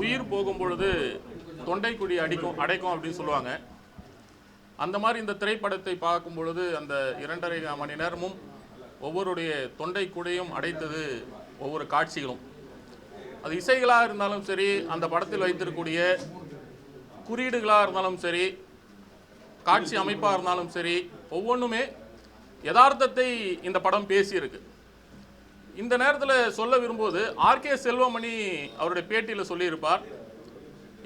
உயிர் போகும் பொழுது தொண்டைக்குழி அடைக்கும் அப்படின்னு சொல்லுவாங்க. அந்த மாதிரி இந்த திரைப்படத்தை பார்க்கும் பொழுது அந்த 2.5 மணி நேரமும் ஒவ்வொருடைய தொண்டைக்குழியும் அடைத்தது ஒவ்வொரு காட்சிகளும். அது இசைகளாக இருந்தாலும் சரி, அந்த படத்தில் வைத்திருக்கக்கூடிய குறியீடுகளாக இருந்தாலும் சரி, காட்சி அமைப்பாக இருந்தாலும் சரி, ஒவ்வொன்றுமே யதார்த்தத்தை இந்த படம் பேசியிருக்கு. இந்த நேரத்தில் சொல்ல விரும்புவது, ஆர்கே செல்வமணி அவருடைய பேட்டியில் சொல்லியிருப்பார்,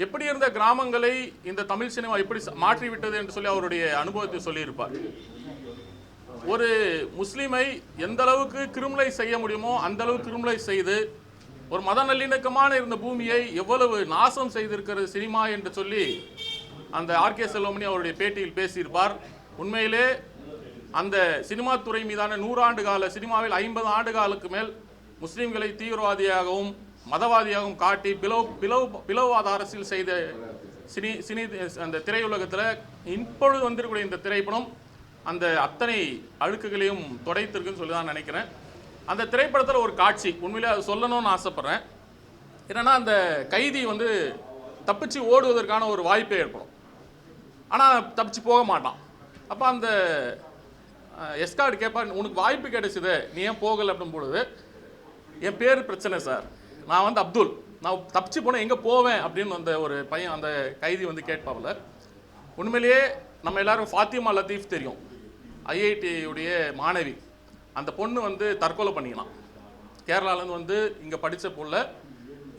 எப்படி இருந்த கிராமங்களை இந்த தமிழ் சினிமா எப்படி மாற்றிவிட்டது என்று சொல்லி அவருடைய அனுபவத்தை சொல்லியிருப்பார். ஒரு முஸ்லீமை எந்த அளவுக்கு கிரிமினலைஸ் செய்ய முடியுமோ அந்த அளவுக்கு கிரிமினலைஸ் செய்து ஒரு மத நல்லிணக்கமான இருந்த பூமியை எவ்வளவு நாசம் செய்திருக்கிறது சினிமா என்று சொல்லி அந்த ஆர்கே செல்வமணி அவருடைய பேட்டியில் பேசியிருப்பார். உண்மையிலே அந்த சினிமா துறை மீதான 100 ஆண்டு கால சினிமாவில் 50 ஆண்டு காலுக்கு மேல் முஸ்லீம்களை தீவிரவாதியாகவும் மதவாதியாகவும் காட்டி பிளவுவாத அரசியல் செய்த சினி அந்த திரையுலகத்தில் இப்பொழுது வந்திருக்கக்கூடிய இந்த திரைப்படம் அந்த அத்தனை அழுக்குகளையும் துடைத்திருக்குன்னு சொல்லி தான் நினைக்கிறேன். அந்த திரைப்படத்தில் ஒரு காட்சி உண்மையிலே அது சொல்லணும்னு ஆசைப்பட்றேன். என்னென்னா, அந்த கைதி தப்பிச்சு ஓடுவதற்கான ஒரு வாய்ப்பே ஏற்படும். ஆனால் தப்பிச்சு போக மாட்டான். அப்போ அந்த எஸ்கார்டு கேட்பார், உனக்கு வாய்ப்பு கிடைச்சிது, நீ ஏன் போகலை அப்படின் பொழுது, என் பேர் பிரச்சனை சார், நான் அப்துல், நான் தப்பிச்சு போனேன், எங்கே போவேன் அப்படின்னு அந்த ஒரு பையன் அந்த கைதி கேட்பாவில். உண்மையிலேயே நம்ம எல்லாரும் ஃபாத்திமா லத்தீஃப் தெரியும், ஐஐடியுடைய மாணவி. அந்த பொண்ணு தற்கொலை பண்ணிக்கலாம். கேரளாவிலேருந்து இங்கே படித்த பொண்ண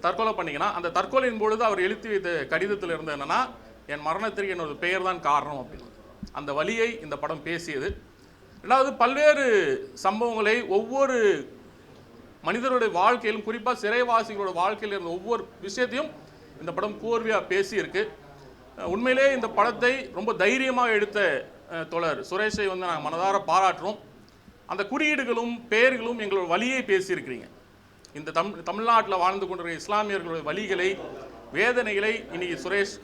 தற்கொலை பண்ணிக்கலாம். அந்த தற்கொலையின் பொழுது அவர் எழுதி வைத்த கடிதத்தில் இருந்து என்னென்னா, என் மரணத்திற்கு என்னோட பெயர் தான் காரணம் அப்படின்னு. அந்த வலியை இந்த படம் பேசியது. ரெண்டாவது, பல்வேறு சம்பவங்களை ஒவ்வொரு மனிதருடைய வாழ்க்கையிலும், குறிப்பாக சிறைவாசிகளோட வாழ்க்கையில் இருந்த ஒவ்வொரு விஷயத்தையும் இந்த படம் கோர்வையாக பேசியிருக்கு. உண்மையிலே இந்த படத்தை ரொம்ப தைரியமாக எடுத்த தோழர் சுரேஷை நாங்கள் மனதார பாராட்டுறோம். அந்த குறியீடுகளும் பெயர்களும் எங்களோட வலியை பேசியிருக்கிறீங்க. இந்த தமிழ்நாட்டில் வாழ்ந்து கொண்டிருக்கிற இஸ்லாமியர்களுடைய வலிகளை, வேதனைகளை இன்னைக்கு சுரேஷ்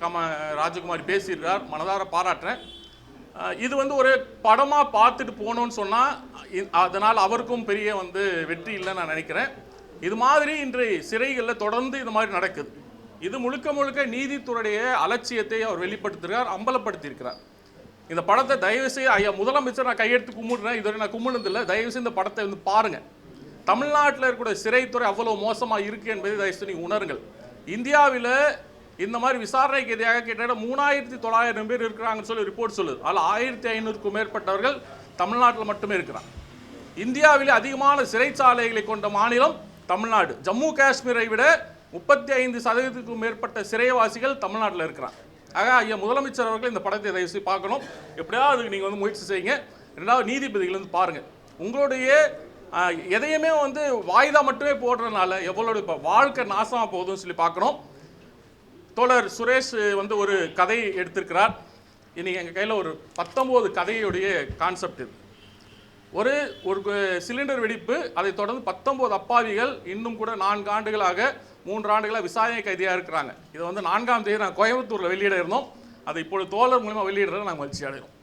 ராஜகுமாரி பேசியிருக்கிறார். மனதார பாராட்டுறேன். இது ஒரு படமாக பார்த்துட்டு போனோன்னு சொன்னால் அதனால் அவருக்கும் பெரிய வெற்றி இல்லைன்னு நான் நினைக்கிறேன். இது மாதிரி இன்றைய சிறைகளில் தொடர்ந்து இது மாதிரி நடக்குது. இது முழுக்க முழுக்க நீதித்துறையுடைய அலட்சியத்தை அவர் வெளிப்படுத்துகிறார், அம்பலப்படுத்தியிருக்கிறார். இந்த படத்தை தயவுசெய்து, ஐயா முதலமைச்சர் நான் கையெடுத்து கும்பிடுறேன், இதுவரை நான் கும்பிடுனதில்லை, தயவுசெய்து இந்த படத்தை பாருங்கள். தமிழ்நாட்டில் இருக்கக்கூடிய சிறைத்துறை அவ்வளோ மோசமாக இருக்குது என்பதை தயவுசெய்து நீங்கள் உணருங்கள். இந்தியாவில் இந்த மாதிரி விசாரணைக்கு எதிராக கிட்டத்தட்ட 3900 பேர் இருக்கிறாங்கன்னு சொல்லி ரிப்போர்ட் சொல்லுது. அதில் 1500க்கும் மேற்பட்டவர்கள் தமிழ்நாட்டில் மட்டுமே இருக்கிறாங்க. இந்தியாவிலே அதிகமான சிறைச்சாலைகளை கொண்ட மாநிலம் தமிழ்நாடு. ஜம்மு காஷ்மீரை விட 35% மேற்பட்ட சிறைவாசிகள் தமிழ்நாட்டில் இருக்கிறாங்க. ஆக ஐயா முதலமைச்சர் அவர்கள் இந்த படத்தை தயவுசெய்து பார்க்கணும். எப்படியாவது நீங்கள் முயற்சி செய்யுங்க. ரெண்டாவது, நீதிபதிகள் பாருங்கள். உங்களுடைய எதையுமே வாய்தா மட்டுமே போடுறதுனால எவ்வளோ இப்போ வாழ்க்கை நாசமாக போகுதுன்னு சொல்லி பார்க்கணும். தோழர் சுரேஷ் ஒரு கதை எடுத்திருக்கிறார். இன்னைக்கு எங்கள் கையில் ஒரு 19 கதையுடைய கான்செப்ட் இது. ஒரு சிலிண்டர் வெடிப்பு, அதை தொடர்ந்து 19 அப்பாவிகள் இன்னும் கூட 4 ஆண்டுகளாக 3 ஆண்டுகளாக விசாரணை கைதியாக இருக்கிறாங்க. இதை 4ஆம் தேதி நாங்கள் கோயம்புத்தூரில் வெளியிட இருந்தோம். அதை இப்பொழுது தோழர் மூலமாக வெளியிடுறத நாங்கள் மகிழ்ச்சி அடைகிறோம்.